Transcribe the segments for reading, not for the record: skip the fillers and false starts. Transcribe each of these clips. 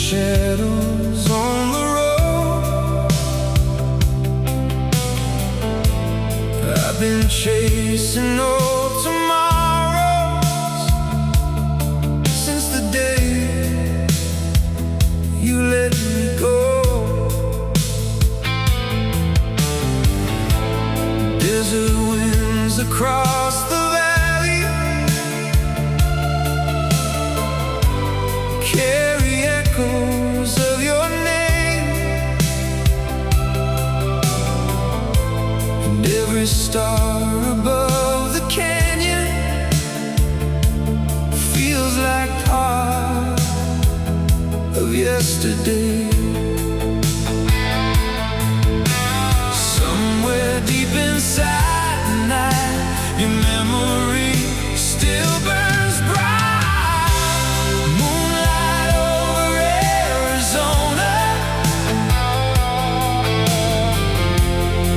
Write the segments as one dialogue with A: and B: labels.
A: Shadows on the road, I've been chasing old tomorrows since the day you let me go. Desert winds across the valley carry echoes of your name, and every star above the canyon feels like part of yesterday. Somewhere deep inside tonight, your memory still burns bright. Moonlight over Arizona,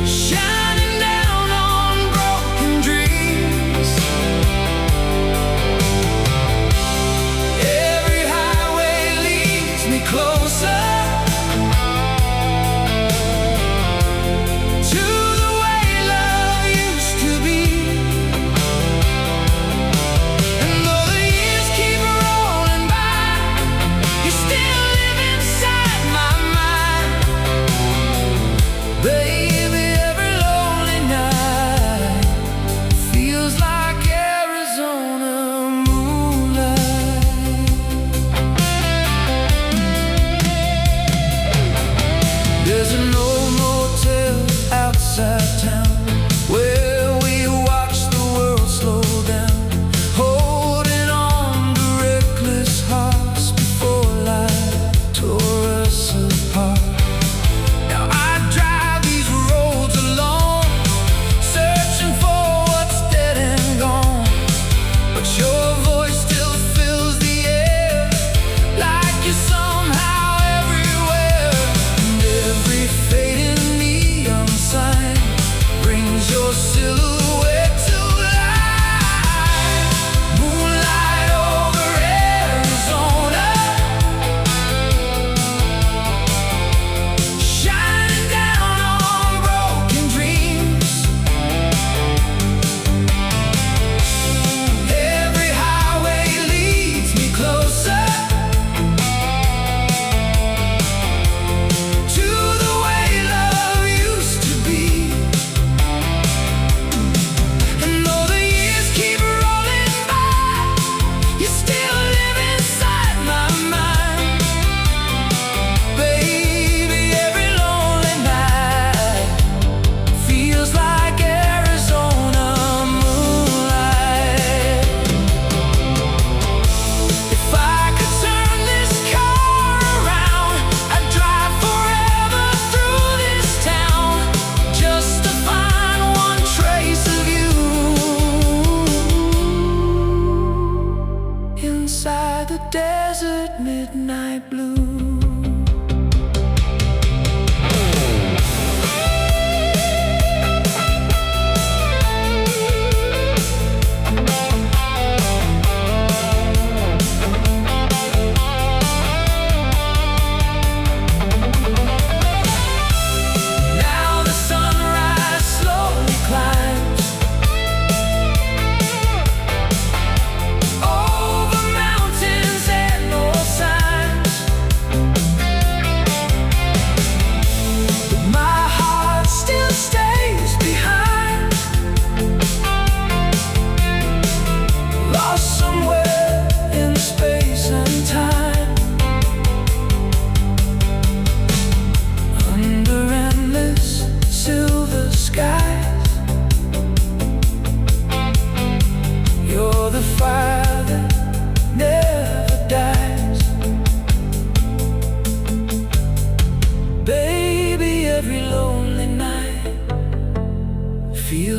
A: shining down on broken dreams. Every highway leads me closer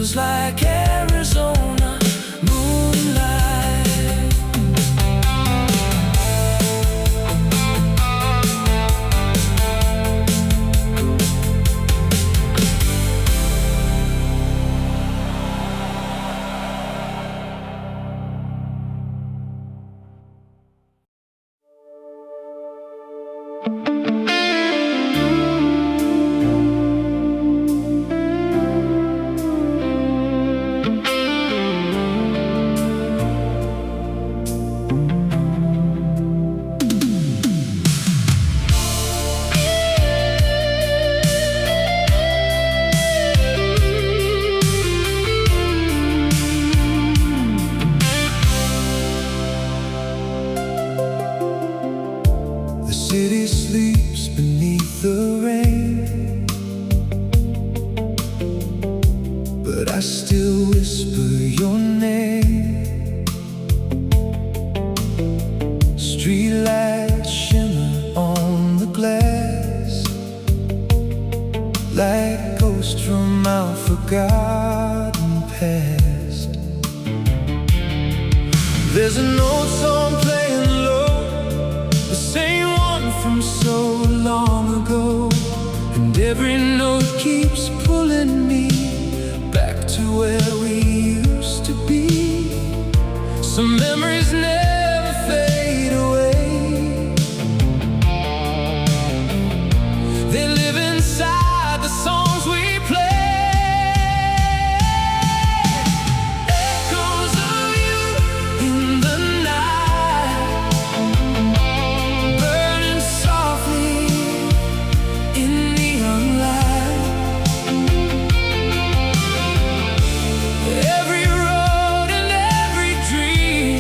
A: feels like Arizona moonlight.
B: The city sleeps beneath the rain, but I still whisper your name. Streetlights shimmer on the glass like ghosts from our forgotten past. There's an old song playing low, the same one from so long ago, and every note keeps pulling me back to where we used to be. Some memories never fade away. They live inside the songs we play. Echoes of you in the night, burning softly in neon light. Every road and every dream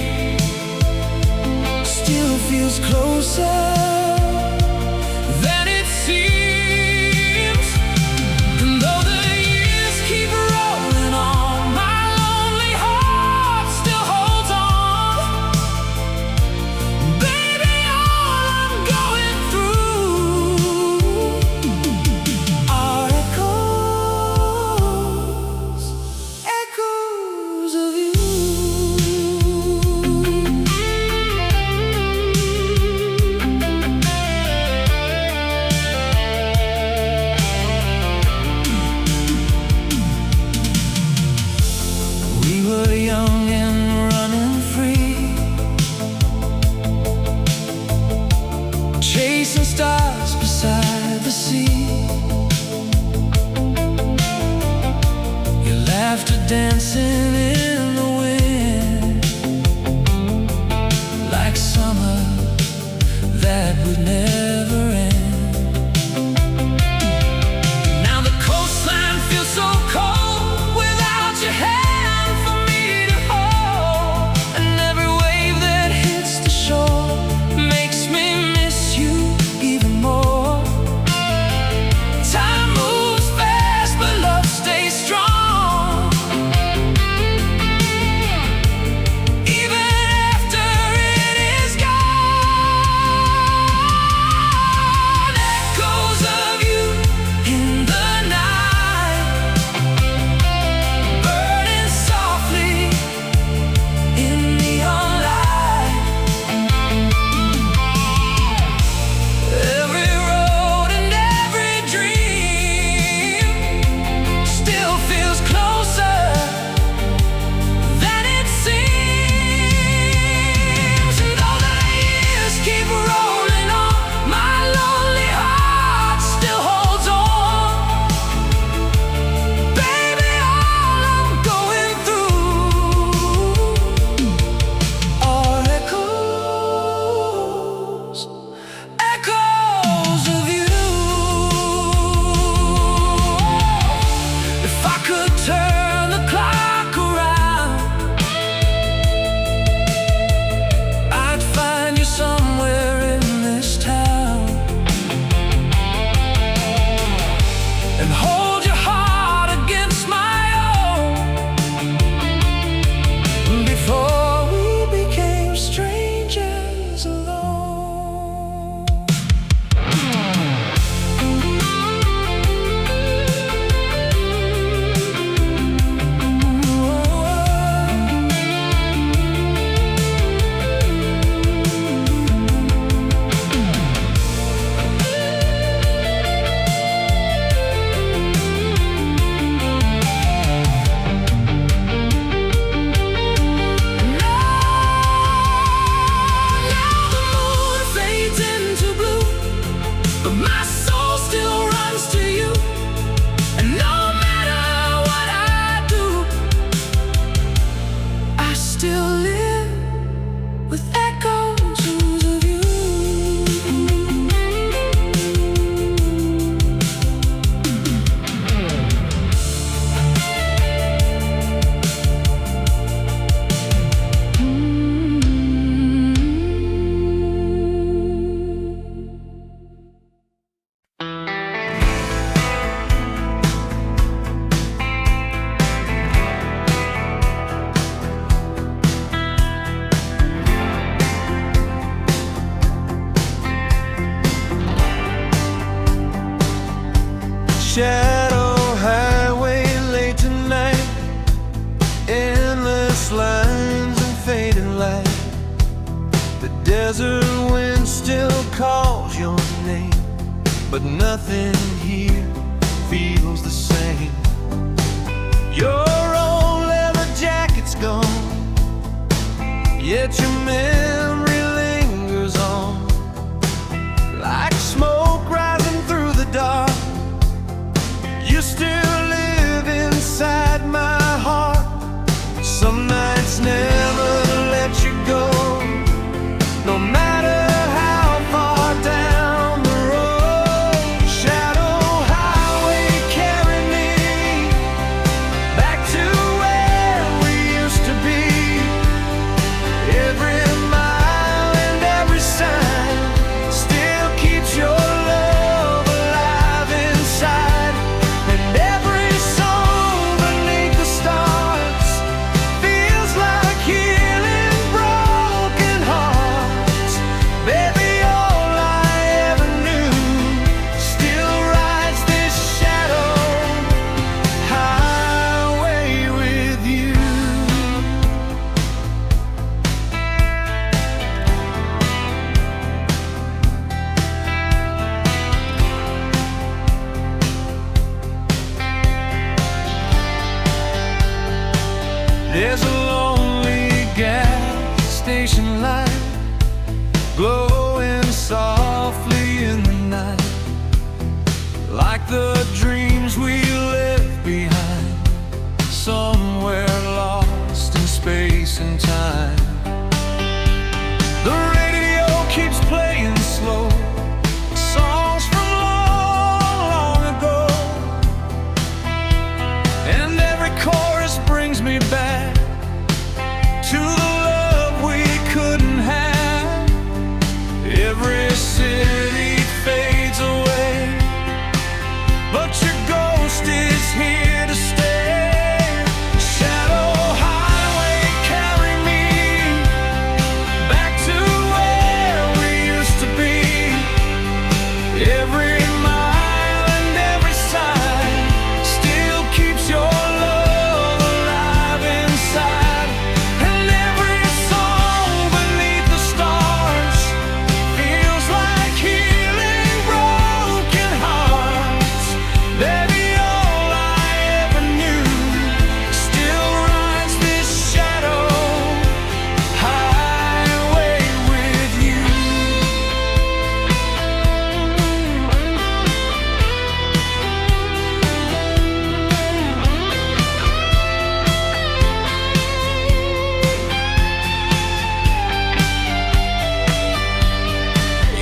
B: still feels closer than it seems. And though the years keep rolling on, my lonely heart still holds on. Baby, all I'm going through are echoes, echoes of you. We were young and running free, chasing stars beside the sea. Your laughter dancing in the wind, like summer that would never end. Now the coastline feels so cold without your hand for me to hold, and every wave that hits the shore makes me miss you even more. Time moves fast, but love stays strong. desert wind still calls your name, but nothing here feels the same. Your old leather jacket's gone, yet your memory lingers on. Like smoke rising through the dark, you still live inside my heart. Some nights never let you go, no matter how far down the road. Shadow highway, carry me back to where we used to be. Every mile and every sign still keeps your love alive inside. And every song beneath the stars feels like healing broken hearts. Baby, all I ever knew still rides this shadow highway with you. There's a lonely gas station light glowing softly in the night, like the dreams we left behind, somewhere lost in space and time. The radio keeps playing slow, songs from long, long ago, and every chorus brings me back to the love we couldn't have. Every city fades away, but your ghost is here to stay. Shadow highway, carry me back to where we used to be. Every mile and every sign still keeps your love alive inside. And every song beneath the stars feels like healing broken hearts. Baby, all I ever knew still rides this shadow highway with you.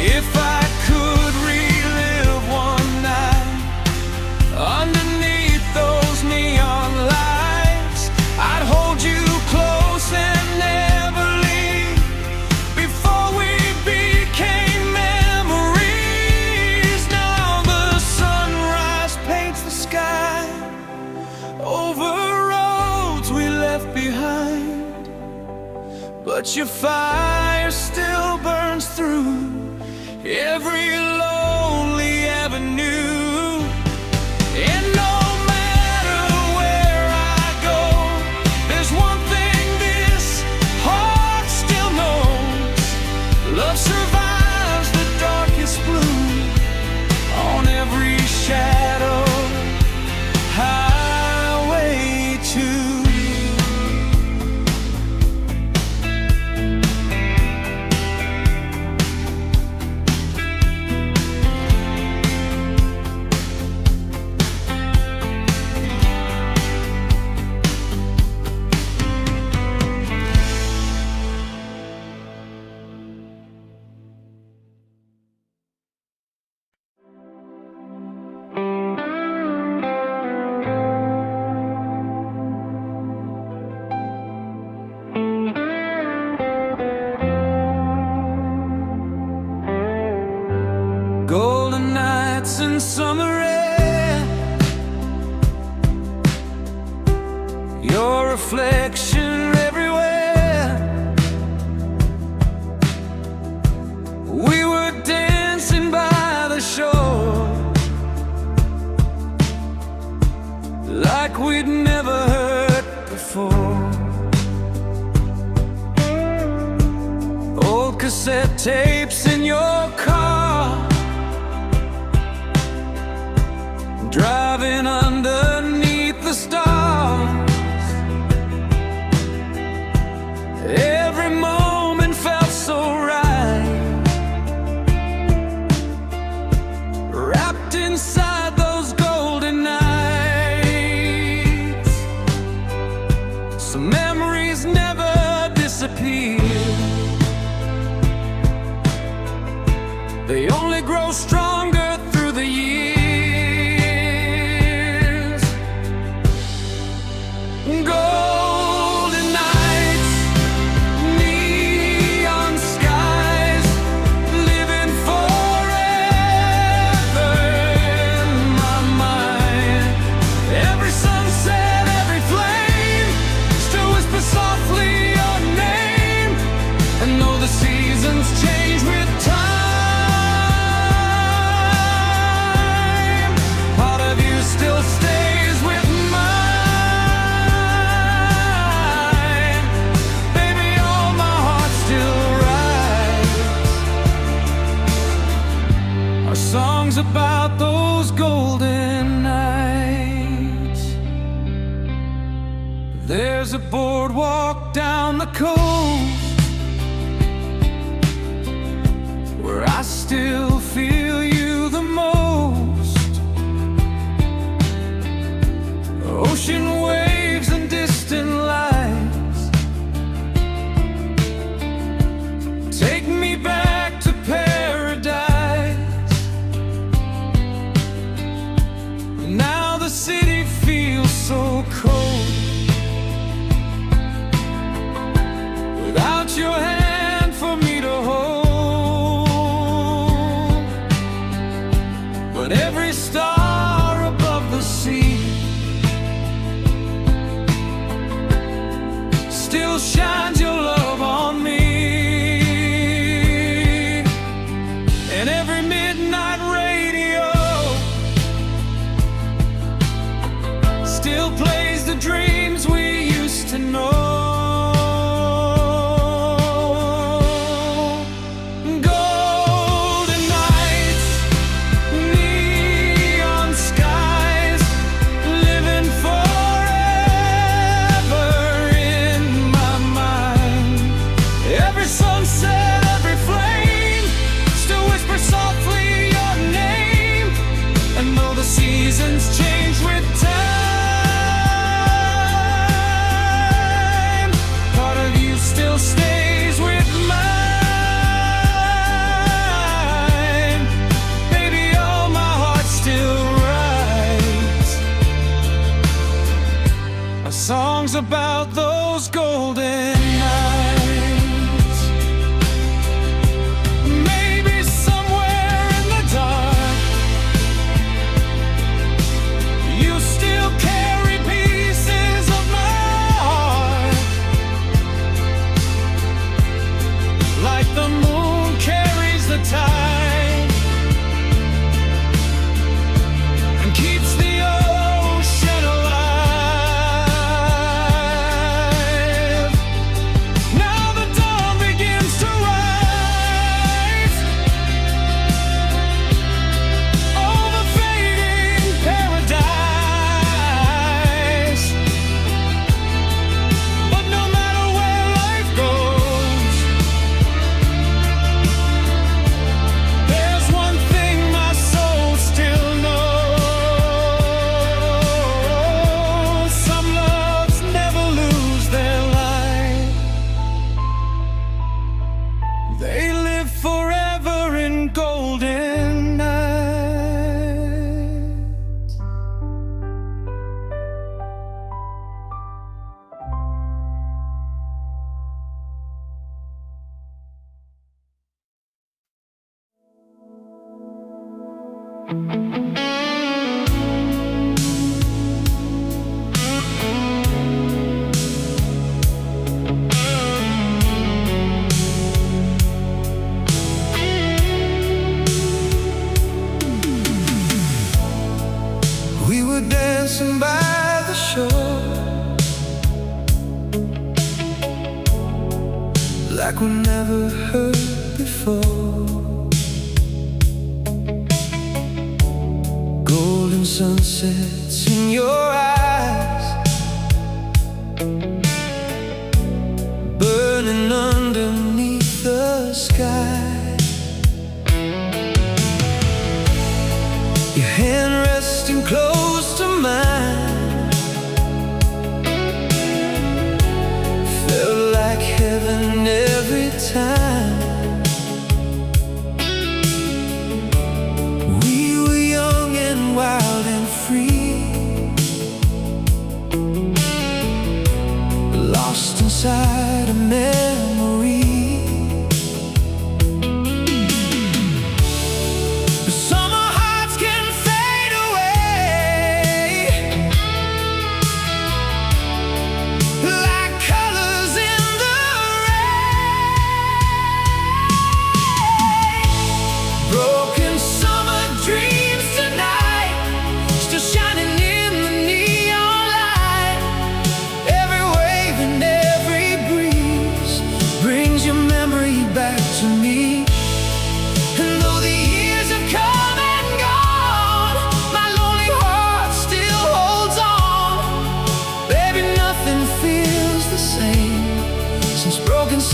B: If I could relive one night underneath those neon lights, I'd hold you close and never leave. Before we became memories, now the sunrise paints the sky over roads we left behind, but your fire still burns through every lonely avenue. And no matter where I go, there's one thing this heart still knows: love survives the darkest blue on every shadow highway to. Golden nights and summer air, your reflection everywhere. We were dancing by the shore like we'd never heard before. Old cassette tapes in your car, driving underneath the stars. Every moment felt so right, wrapped inside those golden nights. Some memories never disappear, they only grow stronger through the years. Golden nights, neon skies, living forever in my mind. Every sunset, every flame, still whisper softly your name. And though the seasons change with time, part of you still stays with mine. Baby, all my heart still writes our songs about those golden nights. There's a boardwalk down the coast where I still feel you the most. Ocean waves and distant lights take me back to paradise. Now the city feels so cold without your hand for me to hold. But every star above the sea still shines your love on me. And every midnight radio still plays the dreams we used to know. Golden nights, neon skies, living forever in my mind. Every sunset, every flame, still whisper softly your name. And though the seasons change with time, part of you still stays with mine. Baby, all my heart still writes our songs about those golden nights. Maybe somewhere in the dark you still carry pieces of my heart, like the moon carries the tide and keeps the ocean alive. Now the dawn begins to rise over fading paradise. But no matter where life goes, there's one thing my soul still knows. Some loves never lose their light, they live forever in golden nights. We were dancing by the shore like we never heard before. Golden sunsets in your eyes, burning underneath the sky. Your hand resting close to mine felt like heaven every time. We were young and wild and free, lost inside a memory.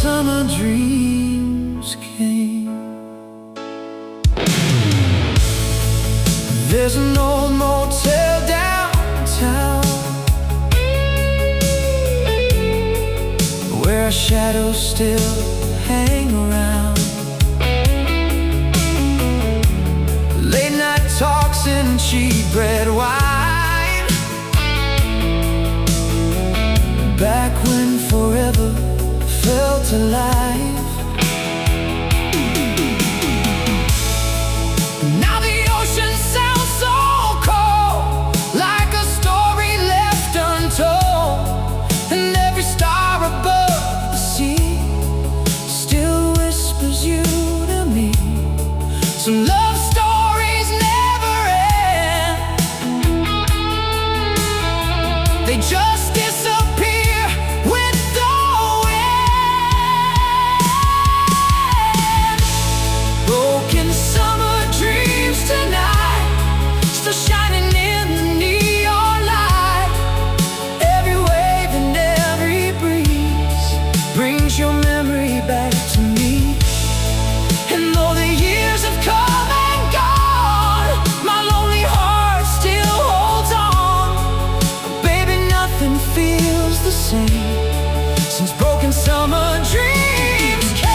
B: Summer dreams came. There's an old motel downtown where shadows still hang around. Late night talks and cheap red wine, back when forever felt alive. Now the ocean sounds so cold, like a story left untold, and every star above the sea still whispers you to me. Some love stories never end, they just disappear with the broken summer dreams tonight, still shining in the neon light. Every wave and every breeze brings your memory back to me. And though the years have come and gone, my lonely heart still holds on. Baby, nothing feels the same since broken summer dreams came.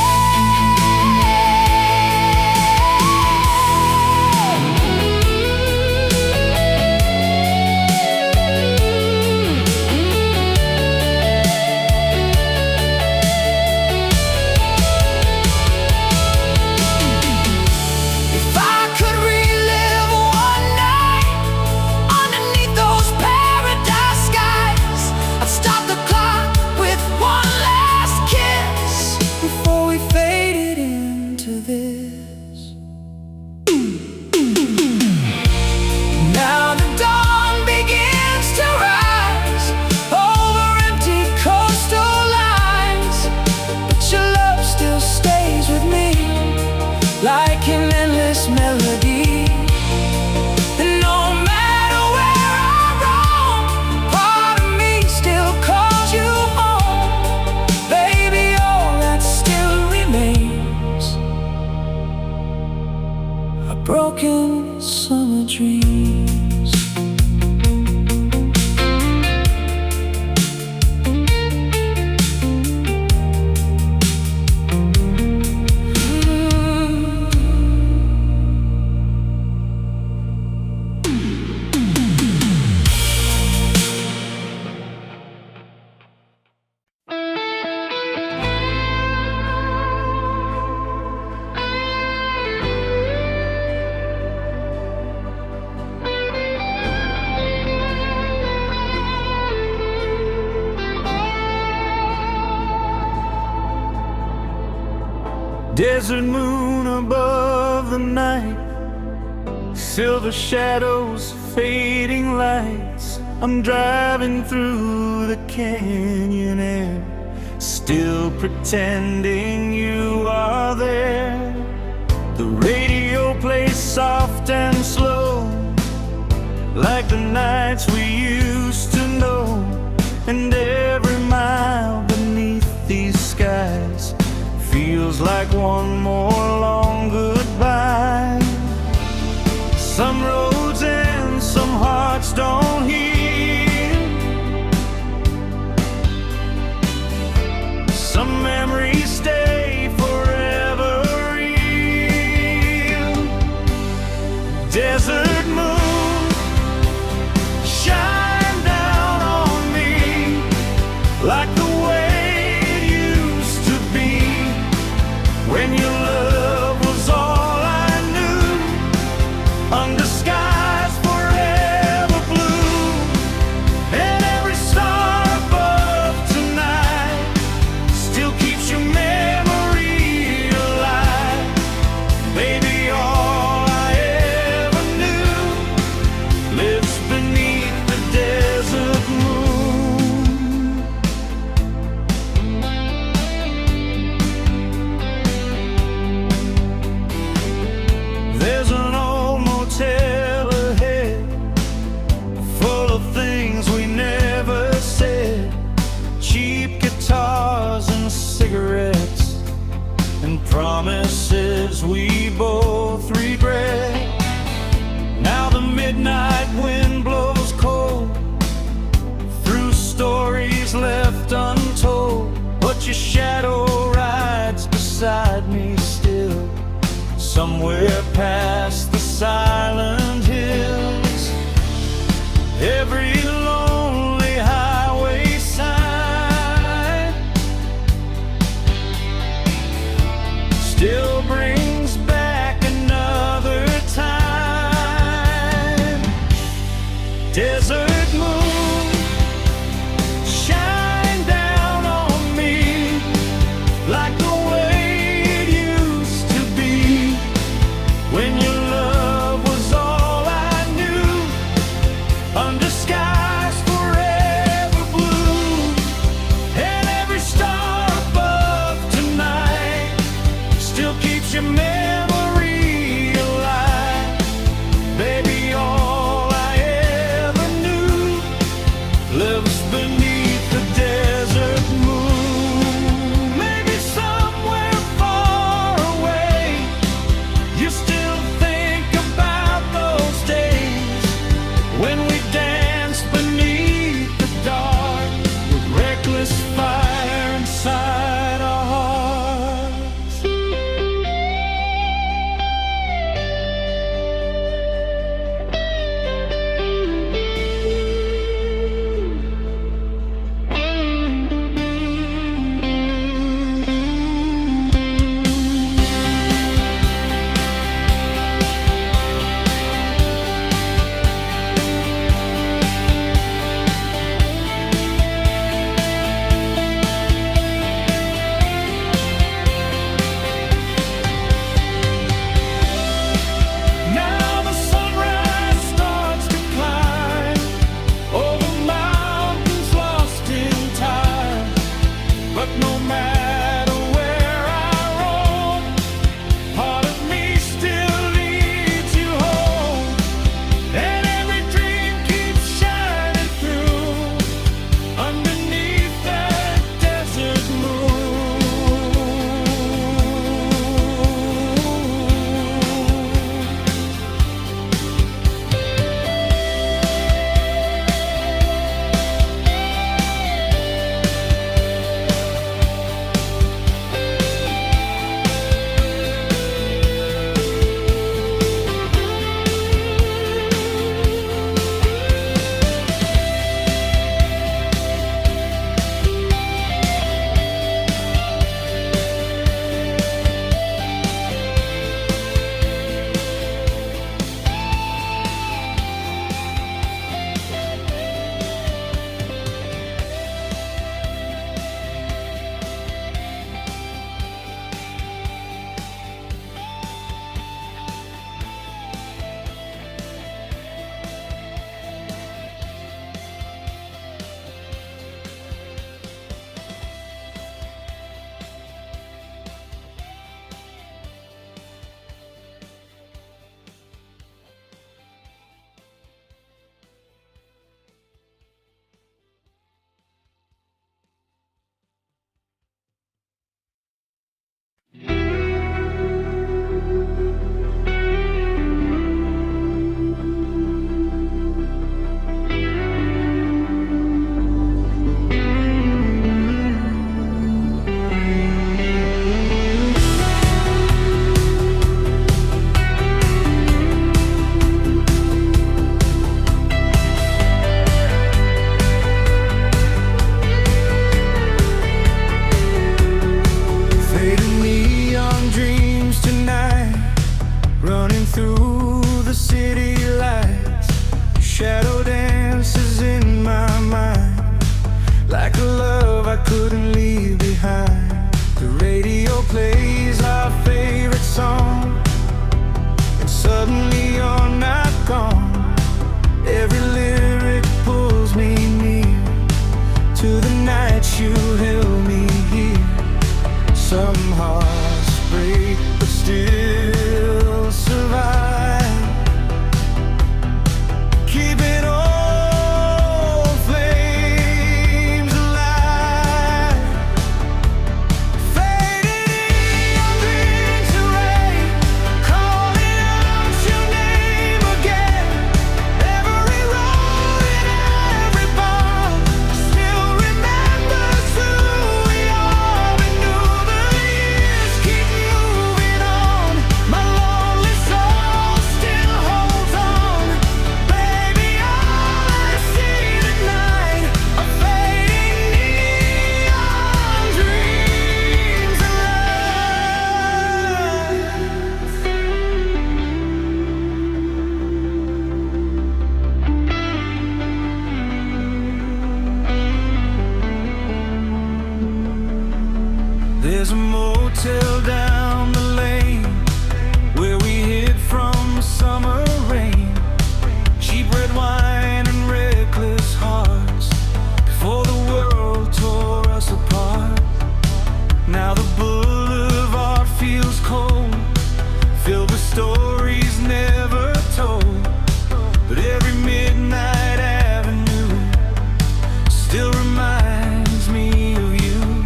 B: Like an endless melody, and no matter where I roam, part of me still calls you home. Baby, all that still remains are broken summer dreams.
C: Desert moon above the night, silver shadows, fading lights. I'm driving through the canyon air, still pretending you are there. soft and slow, like the nights we used to know. And every mile beneath these skies feels like one more long goodbye. Some roads end, some hearts don't heal. Some memories stay forever real. Desert moon, shine down on me like the way it used to be, when your love was all I knew, under skies forever blue. And every star above tonight still keeps your memory alive. Baby, all I ever knew lives beneath the desert moon. There's an old motel ahead, full of things we never said. Cheap guitars and cigarettes, and promises we both regret. Now the midnight wind blows cold through stories left untold, but your shadow rides beside me still, somewhere past the silent hills. Every lonely highway sign still brings back another time. Desert moon, shine down on me like the way it used to be, when your love was all I knew, under skies forever blue. And every star above tonight still keeps your memory alive. Baby, all I ever knew lives beneath the desert moon. Maybe somewhere far away you still think about those days when we danced beneath the dark, with reckless fire inside our hearts. Some hearts break but still survive, keeping old flames alive. Fading neon green terrain, calling out your name again. Every road and every bar still remembers who we are. We knew the years keep moving on. My lonely soul still holds on. Baby, all I see tonight are fading neon dreams and lights. There's a motel down the lane where we hid from summer rain. Cheap red wine and reckless hearts before the world tore us apart. Now the boulevard feels cold, filled with stories never told. But every midnight avenue still reminds me of you.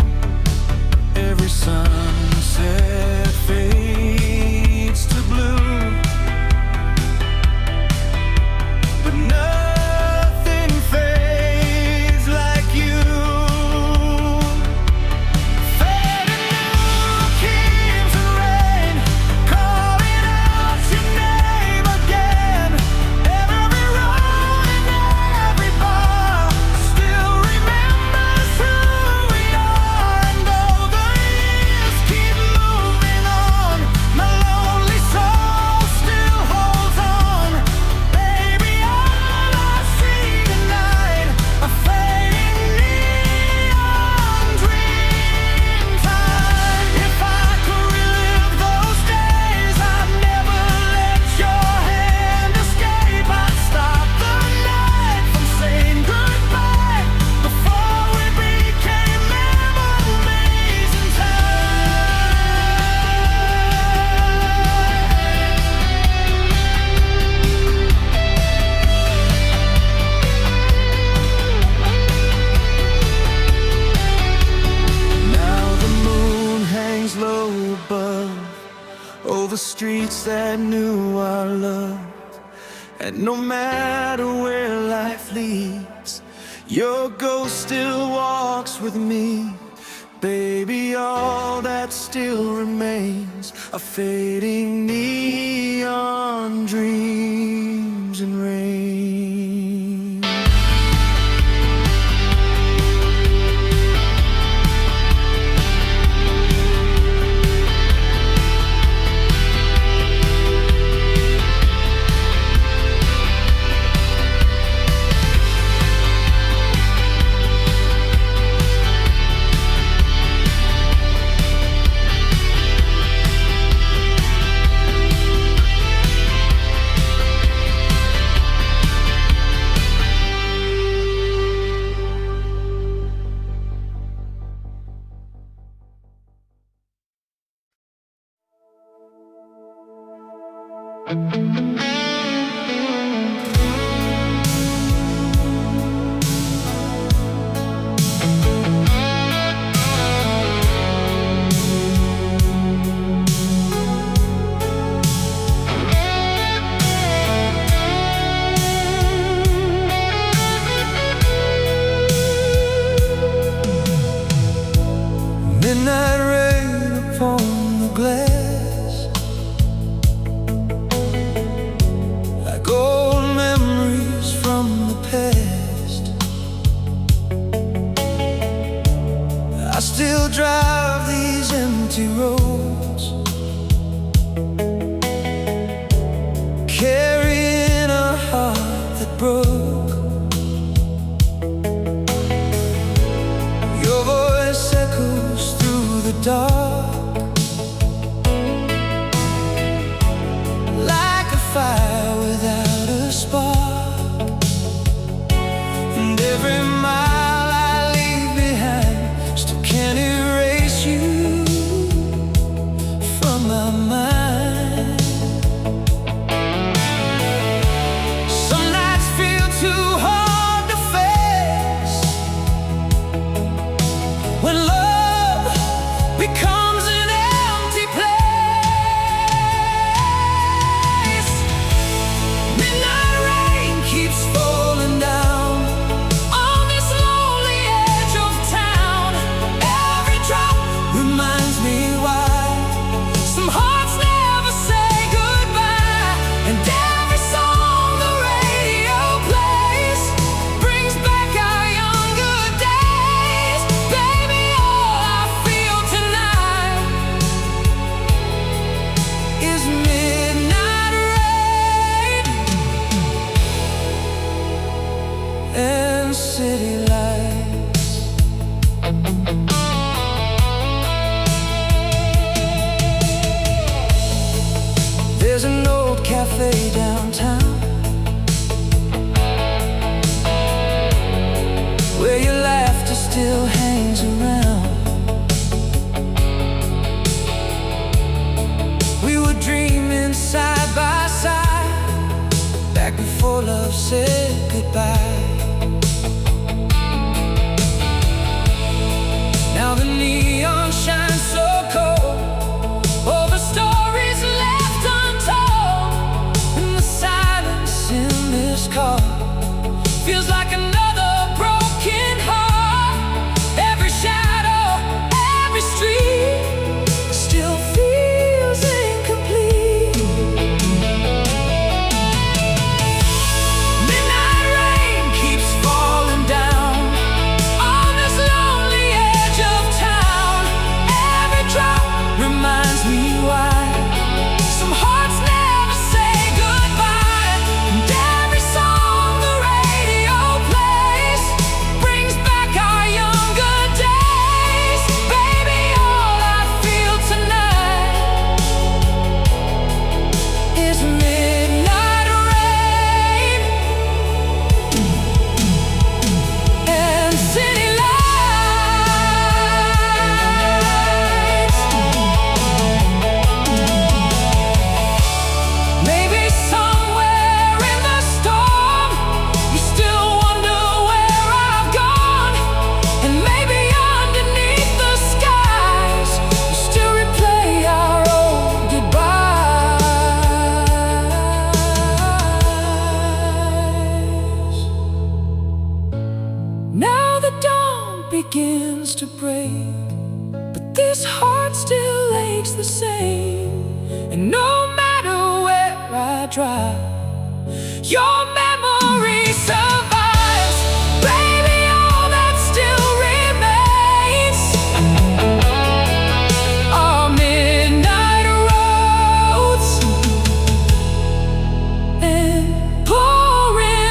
C: Every sunset fades to blue, but nothing fades like you. Fading new crimson rain, calling out your name again. Every road and every bar still remembers who we are. And though the years keep moving on, my lonely soul still holds on. Baby, all I see tonight are fading neon dream time. If I could relive those days, I'd never let your hand escape. I'd stop the night from saying goodbye before we became memories in time. Now the moon hangs low above all the streets that knew our love. And no matter where life leads, your ghost still walks with me. Baby, all that still remains are fading neon dreams and rain. Midnight rain upon the glass, like old memories from the past. I still drive these empty roads, carrying a heart that broke. Your voice echoes through the dark, like a fire without a spark. And every mile I leave behind still can't erase you.
A: where your laughter still hangs around. We were dreaming side by side, back before love said goodbye. Now the neon shines so cold over stories left untold, and the silence in this car feels like another broken heart. Every shadow, every street still feels incomplete. Midnight rain keeps falling down on this lonely edge of town. Every drop reminds me why some hearts never say goodbye. And every song the radio plays brings back our younger days. Baby, all I feel tonight is midnight rain and city lights. Maybe somewhere in the storm you still wonder where I've gone, and maybe underneath the skies you still replay our old goodbyes. Now the dawn begins to break, but this heart still aches the same. And no matter where I drive, your memory survives. Baby, all that still remains are midnight roads and pouring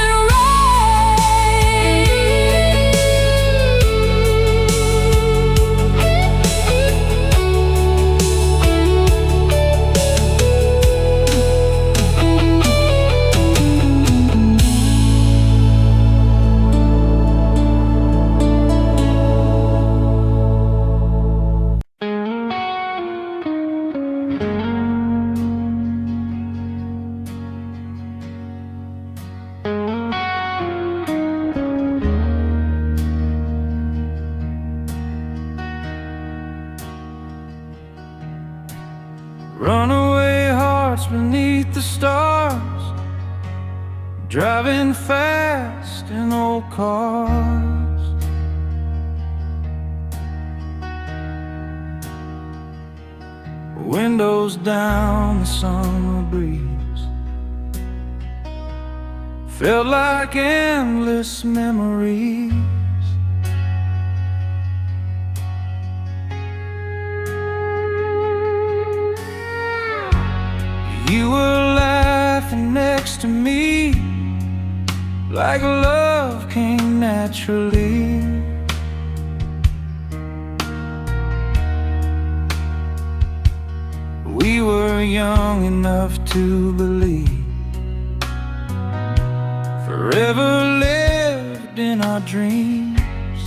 B: Runaway hearts beneath the stars, driving fast in old cars. Windows down, the summer breeze felt like endless memories. You were laughing next to me, like love came naturally. We were young enough to believe, forever lived in our dreams.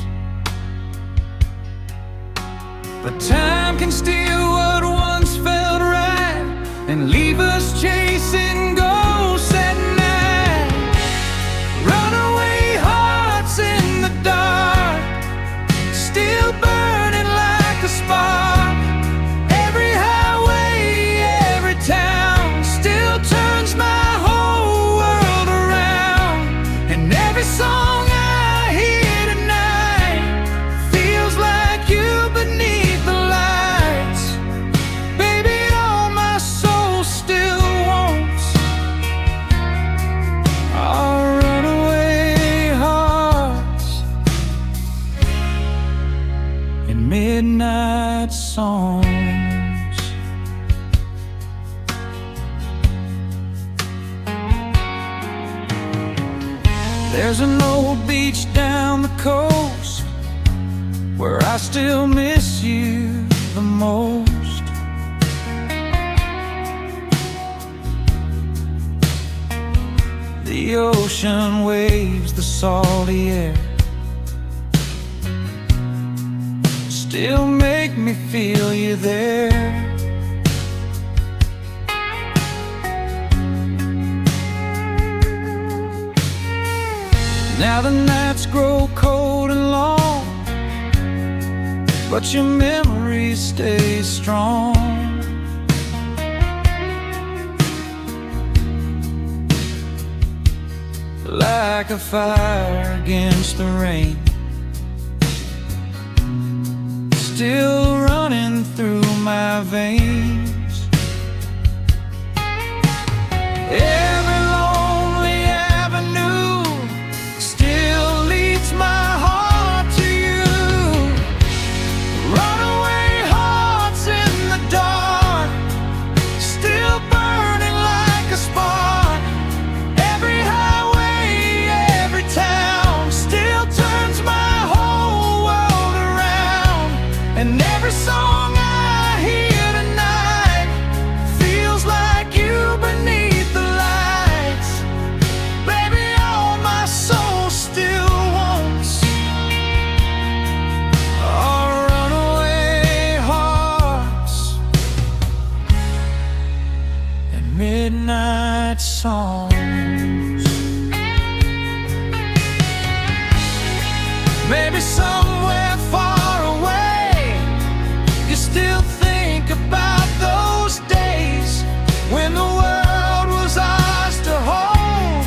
B: But time can steal what once felt right and leave us chasing ghosts at night. Runaway hearts in the dark, still burning like a spark. Every highway, every town still turns my whole world around. And every song I hear tonight feels like you beneath the lights. Baby, all my soul still wants are runaway hearts and midnight songs. There's an old beach down the coast where I still miss you the most. The ocean waves, the salty air
C: still make me feel you there. Now the nights grow cold and long, but your memory stays strong. Like a fire against the rain, still running through my veins. Every lonely avenue still leads my heart to you. Runaway hearts in the dark, still burning like a spark. Every highway, every town still turns my whole world around. And every song I hear tonight feels like you beneath the lights. Baby, all my soul still wants are runaway hearts and midnight songs. Maybe somewhere far away you still think about those days when the world was ours to hold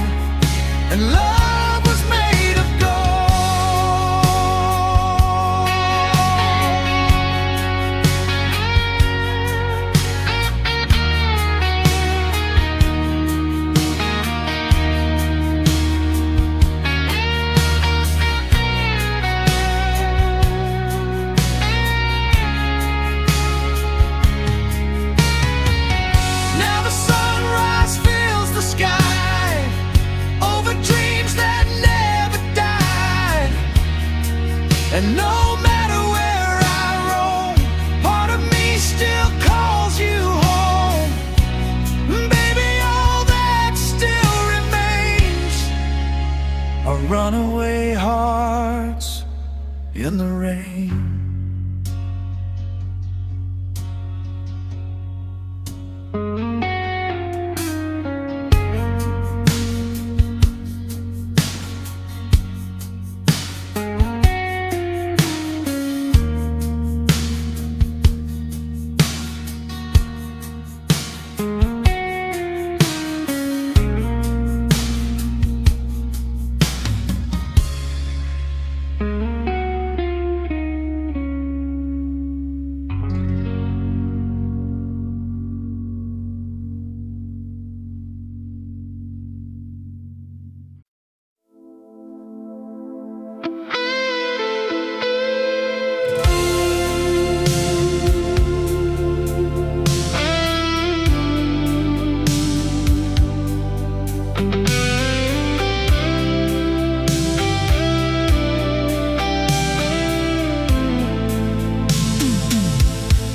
C: and love was made of Now the sunrise fills the sky over dreams that never died. And no matter where I roam, part of me still calls you home. Baby, all that still remains are runaway hearts in the rain.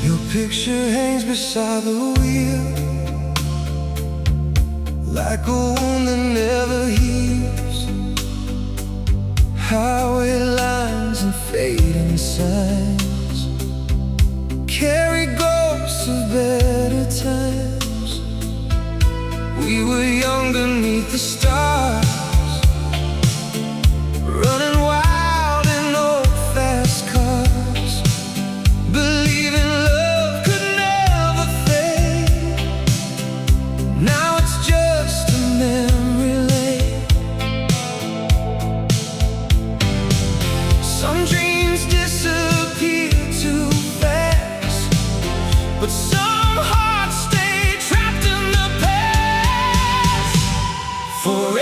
C: Your picture hangs beside the wheel like a wound that never heals. Highway lines and fading signs carry ghosts of better times. We were young beneath the stars, running wild in old fast cars, believing love could never fade. Now it's just a memory lane. Some dreams disappear too fast, but some hearts stay trapped in the past. For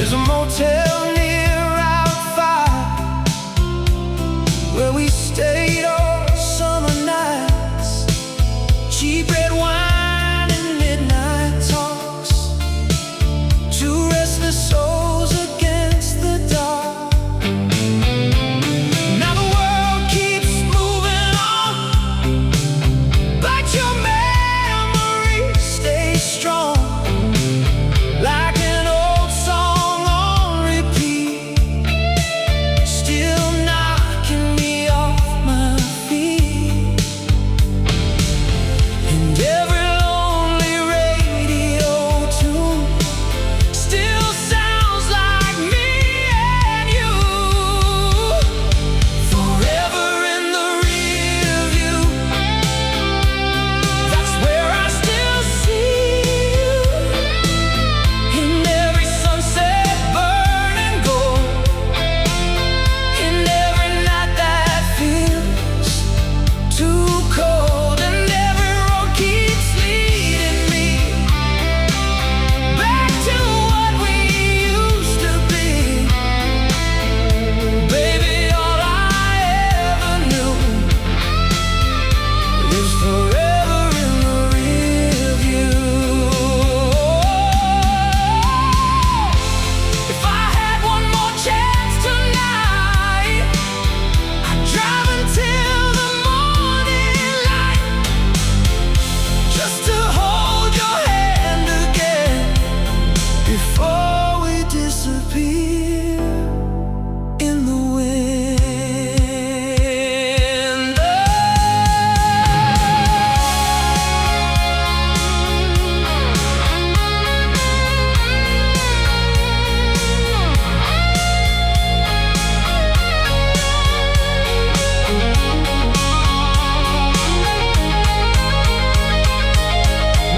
C: There's a motel near our fire where we stayed all summer nights. Cheap red wine and midnight talks. Two restless souls against the dark. Now the world keeps moving on, but your memory stays strong. Like an old song on repeat, still knocking me off my feet. And every lonely radio tune still sounds like me and you. Forever in the rear view, that's where I still see you. In every sunset burning gold, in every night that feels too cold, and every road keeps leading me back to what we used to be. Baby, all I ever knew is forever in the rear view. If I had one more chance tonight, I'd drive until the morning light, just to hold your hand again before we disappear in the wind.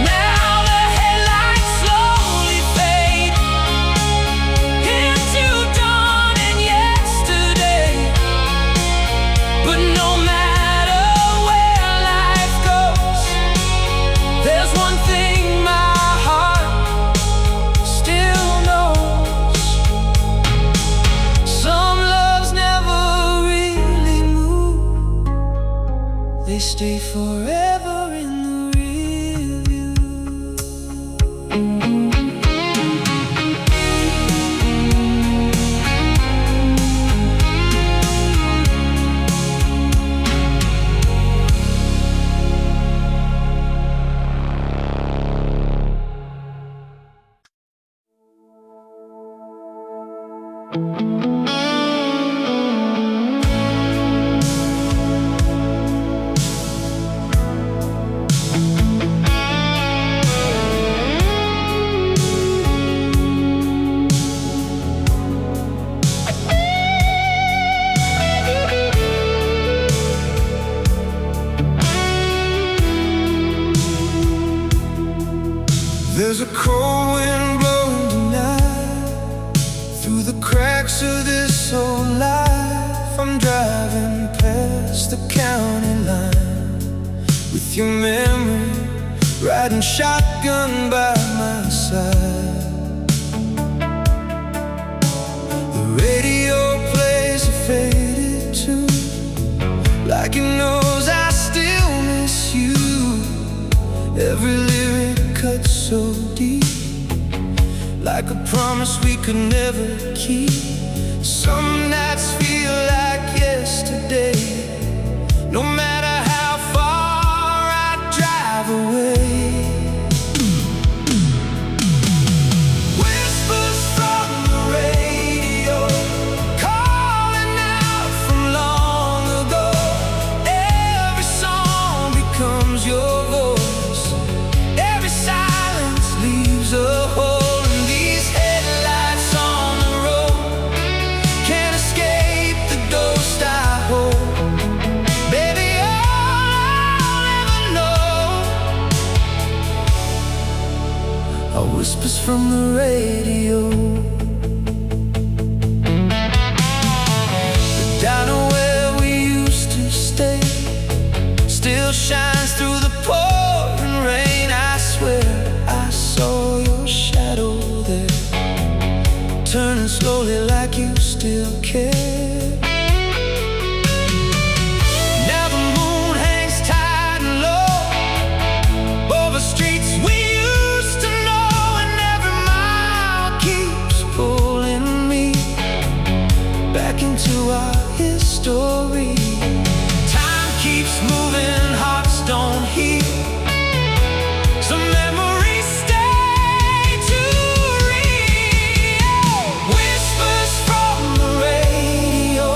C: Now the headlights slowly fade into dawn and yesterday. But no matter where life goes, there's one thing my heart still knows. Some loves never really move, they stay forever in the rear view. There's a cold wind blowing tonight through the cracks of this old life. I'm driving past the county line with your memory riding shotgun by my side. The radio plays a faded tune, like it knows I still miss you. Every lyric cuts so deep, like a promise we could never keep. Some nights feel like yesterday, no matter how far I drive away. Whispers from the radio, calling out from long ago. Every song becomes your voice, every silence leaves a hole. And these headlights on the road can't escape the ghost I hold. Baby, all I'll ever know are whispers from the radio. The diner where we used to stay still shines through the pouring rain. I swear I saw your shadow there, turn
B: slowly like you still care.
C: Now the moon hangs tight and low over streets we used to know, and every mile keeps
B: Pulling me back into our history.
C: Time keeps moving, hearts don't heal. Some memories stay too real. Whispers from the radio,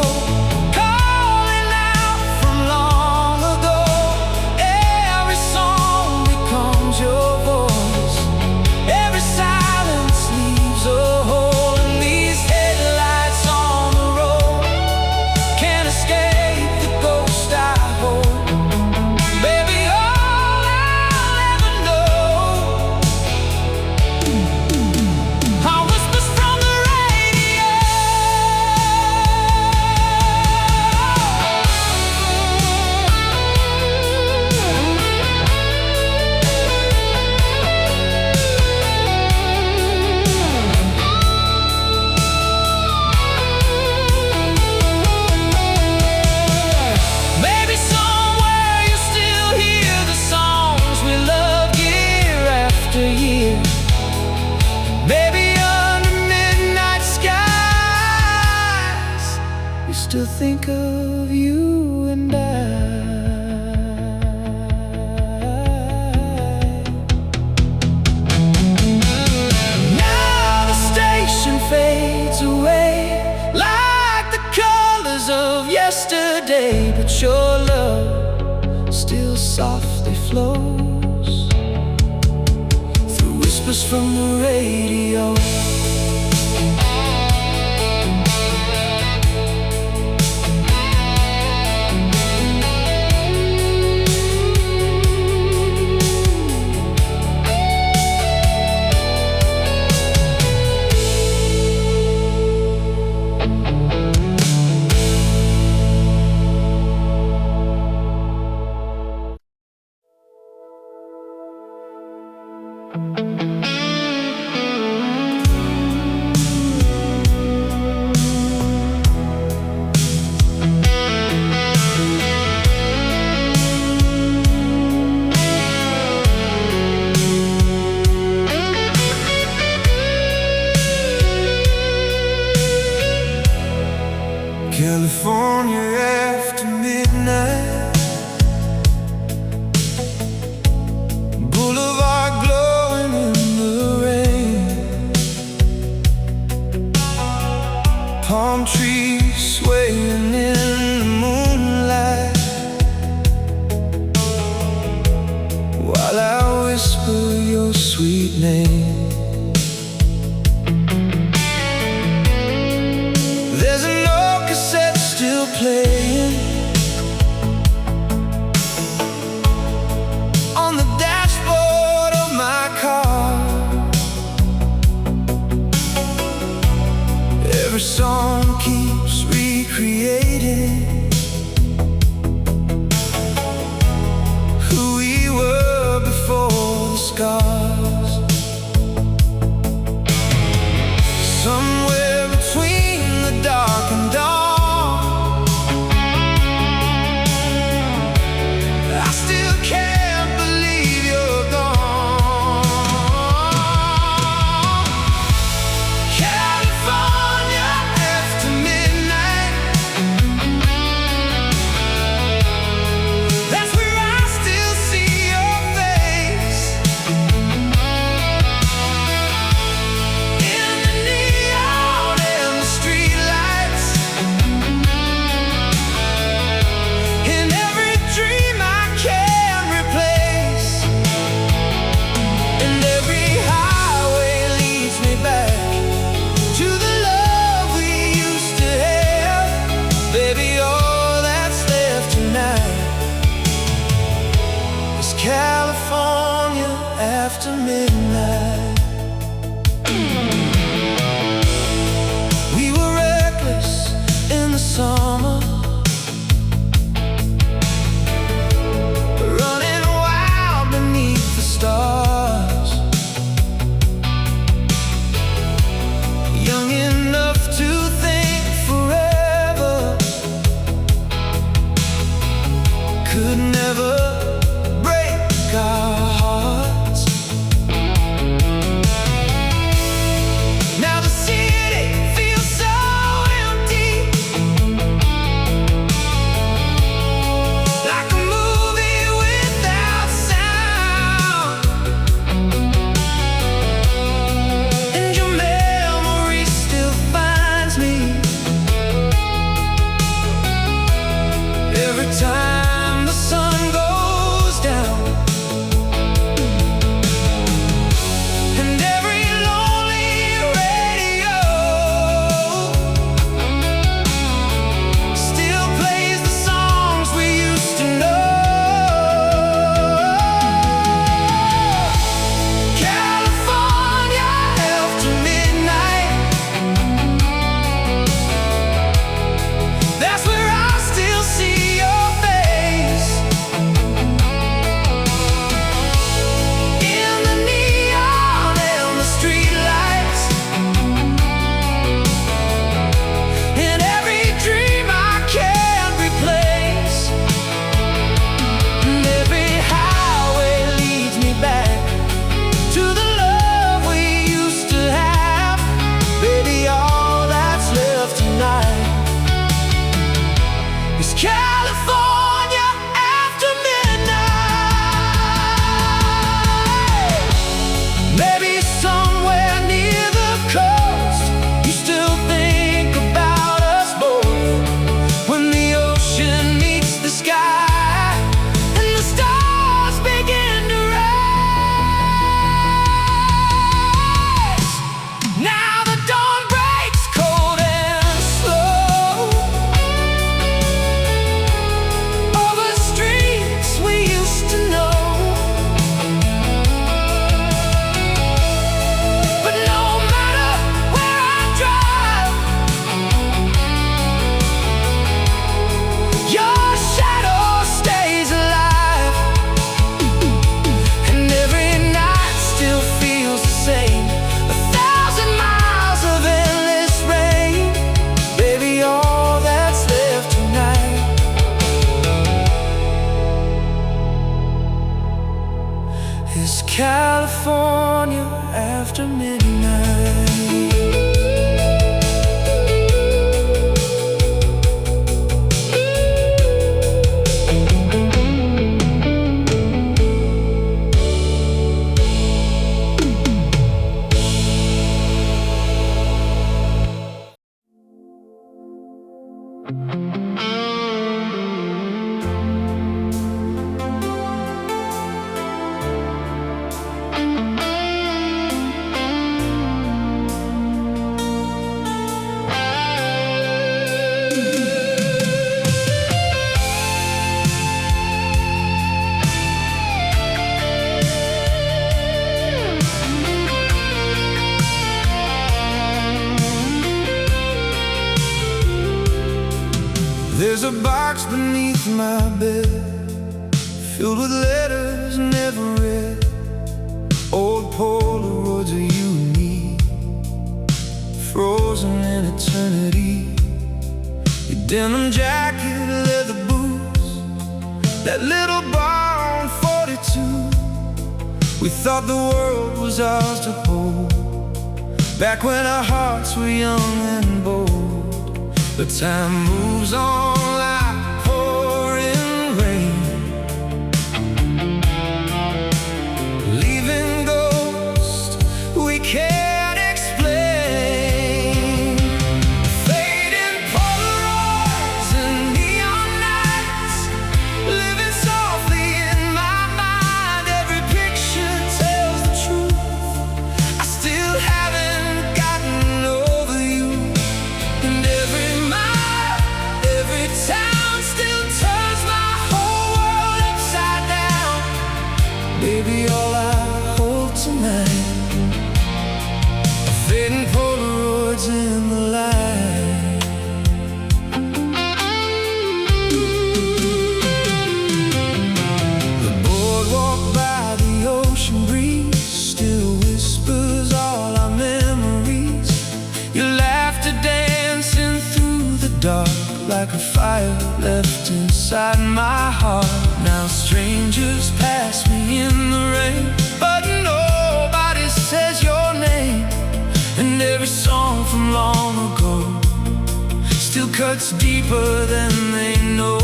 C: calling out from long ago. Every song becomes your voice. Every silence leaves a hole, and these headlights on the road can't escape the ghost I hold. Baby, all I'll ever know are whispers from the radio. Maybe somewhere you still hear the songs we loved year after year. Maybe under midnight skies
B: We still think of you and I.
C: now the station fades away like the colors of yesterday,
B: But your love still softly flows through whispers from the radio. California after midnight, Boulevard glowing in the rain, palm trees swaying in the moonlight, while I whisper your sweet name. There's an old cassette still playing on the dashboard of my car. Every song keeps recreating who we were before the scars. Somewhere between the dark and dawn, I still can't believe you're gone. California after midnight, that's where I still see your face. In the neon and the streetlights, in every dream I can't replace, and every highway leads me back to the love we used to have. Baby, all that's left tonight is California after midnight. We were reckless in the summer, running wild beneath the stars, young enough California after midnight.
C: There's a box beneath my bed, filled with letters never read, old Polaroids of you and me, frozen in eternity. Your denim jacket, leather boots, that little bar on 42. We thought the world was ours to hold, back when our hearts were young and bold. But time moves on like pouring rain, leaving ghosts we can't explain. Fading Polaroids and neon nights, living softly in my mind. Every picture tells the truth. I still haven't gotten over you. And every town still turns my whole world upside down. Baby, all I hold tonight are fading Polaroids in the light. The boardwalk by the ocean breeze still whispers all our memories. Your laughter dancing through the dark, like a fire left inside my heart. Now strangers pass me in the rain, but nobody says your name. And every song from long ago still cuts deeper than they know.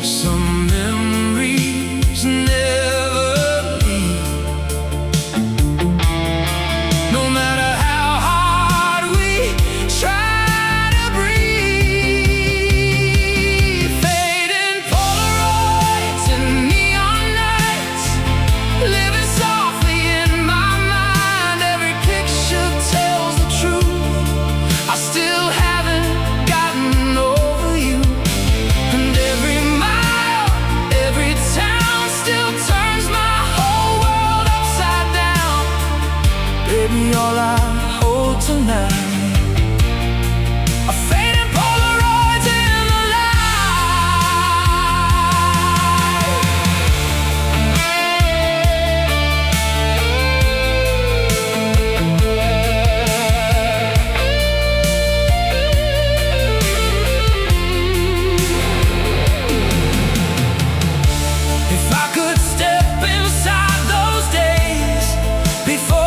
C: Some memories never leave, no matter how hard we try. All I hold tonight are fading Polaroids in the If I could step inside those days before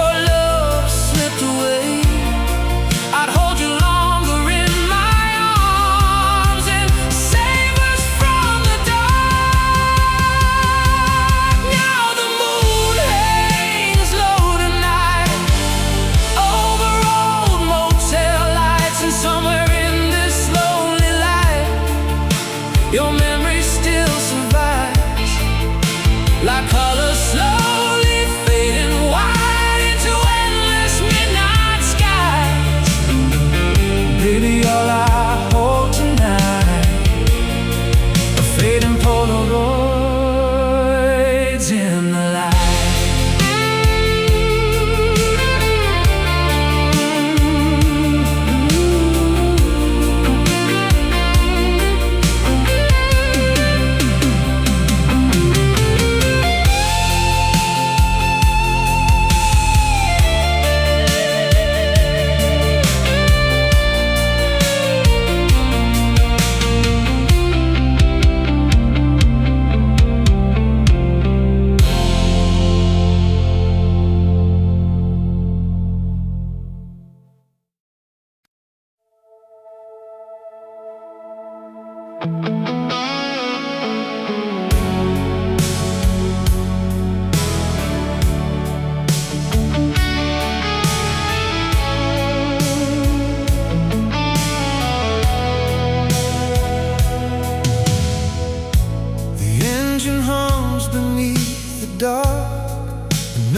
C: away,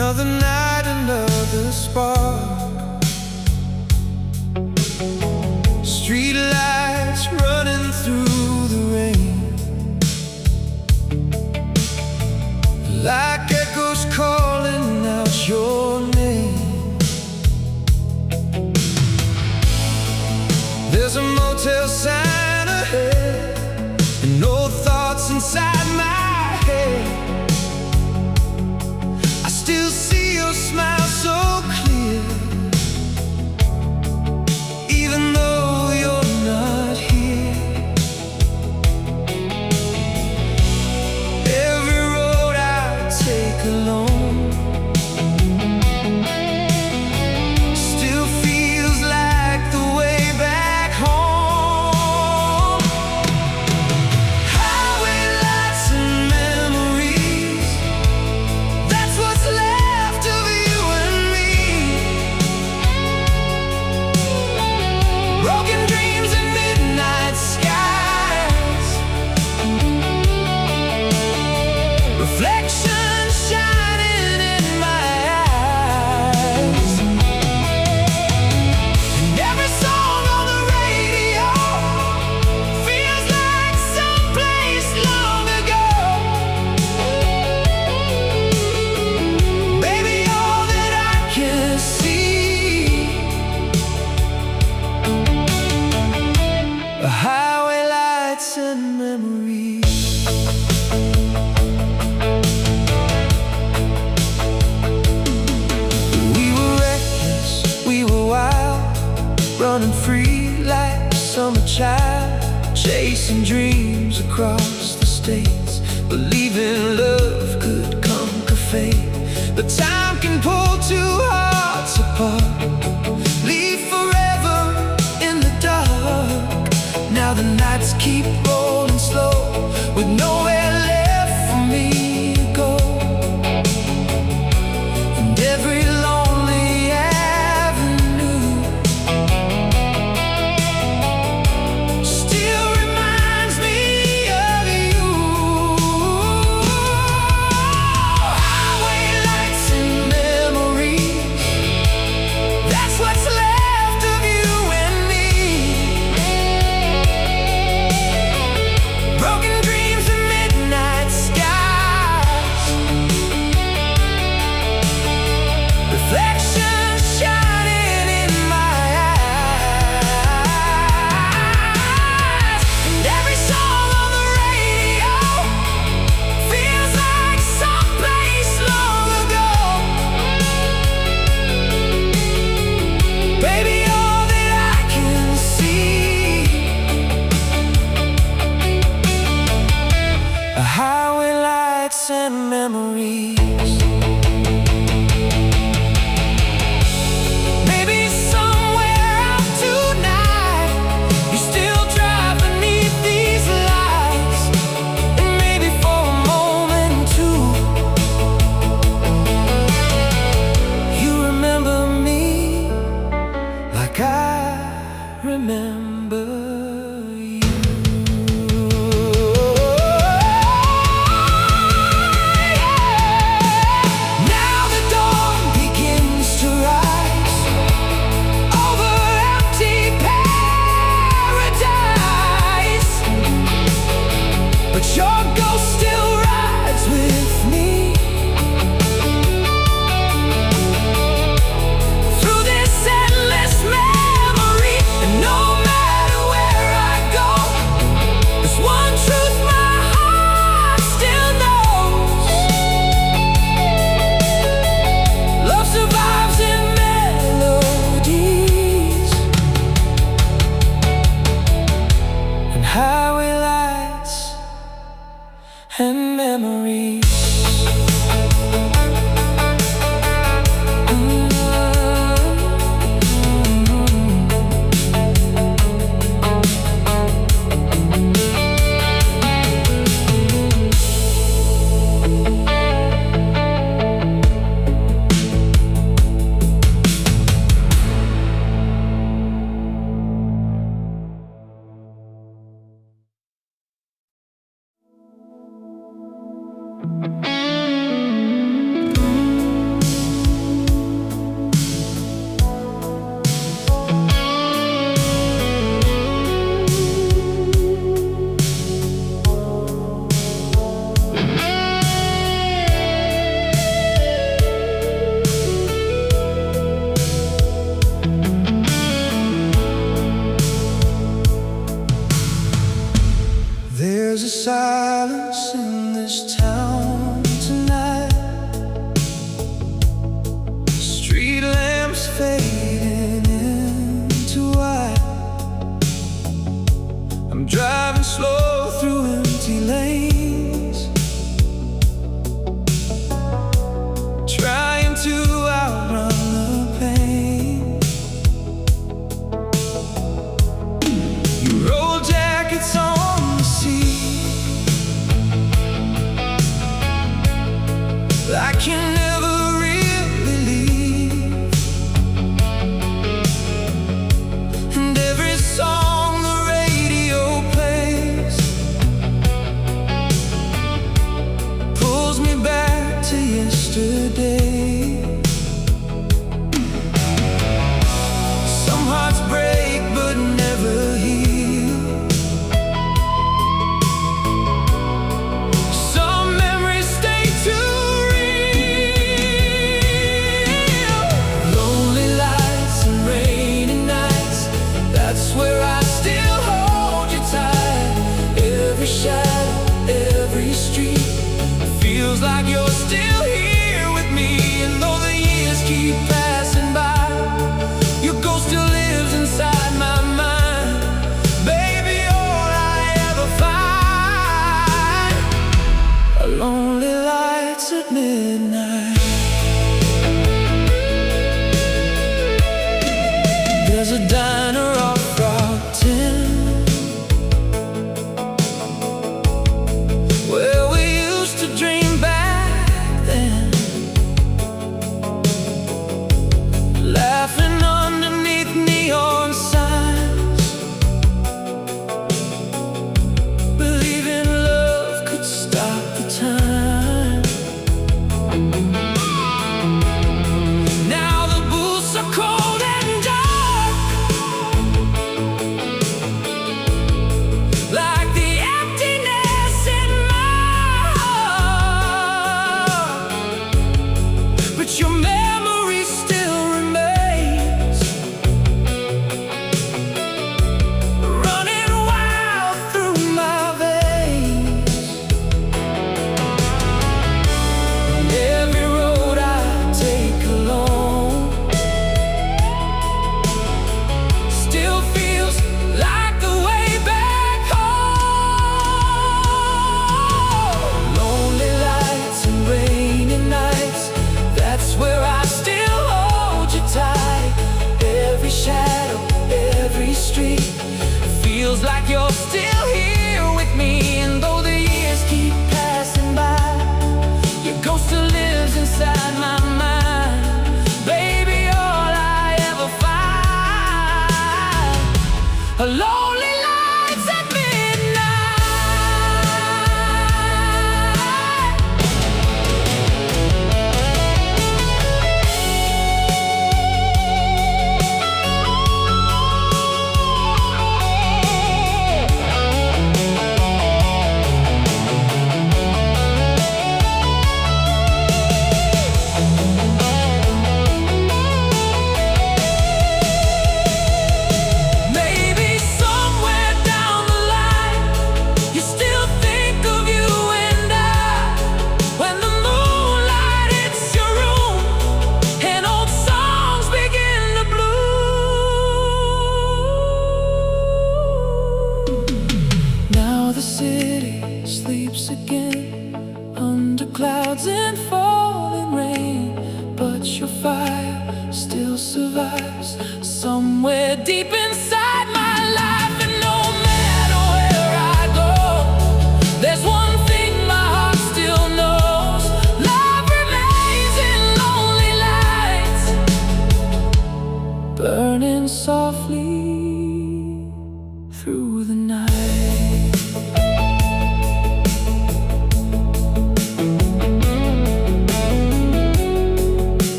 C: Another night, another spark. Street lights running through the rain, like echoes calling out your name. There's a motel sign ahead, and old thoughts inside my head. I still see your smile so clear, even though you're not here. Every road I take alone still feels like the way back home. Highway lights and memories, that's what's left of you and me. Broken dreams and midnight skies, reflections shining in my eyes. And every song on the radio feels like someplace long ago. Baby, all that I can see, highway lights and memories. We were reckless, we were wild, running free like a summer child, chasing dreams across the states, believing love could conquer fate. But time can pull two hearts apart, leave forever in the dark. Now the nights keep rolling slow, with nowhere left for me to go. And every lonely avenue still reminds me of you. Highway lights and memories, that's what's left of you and me. Broken dreams and
B: driving slow through empty lanes, trying to outrun the pain. You roll jackets on the sea, like you never really leave. And every song the radio plays pulls me back to yesterday. Some hearts break but never heal. Some memories stay too real. Lonely lights and rainy nights, that's where I still hold you tight. Every shadow, every street feels like you're still here with me. And though the years keep passing by, your ghost still lives inside my mind. Baby, all I ever find are lonely lights at midnight. There's a diner off Route 10 where we used to dream back then, laughing underneath neon signs, believing love could stop the time. Now the booths are cold and dark, like the emptiness in my heart. But your memory still remains, running wild through my veins. Every road I take alone still feels like the way back home. Lonely lights and rainy nights, that's where I still hold you tight. Every shadow, every street feels like you're still here with me. And though the years keep passing by, your ghost still lives inside my mind. Baby, all I ever find are lonely lights at midnight. Maybe somewhere down the line you still think of you and I, when the moonlight hits your room and old songs begin to bloom. Now the city sleeps again under clouds and falling rain, but your fire still survives somewhere deep inside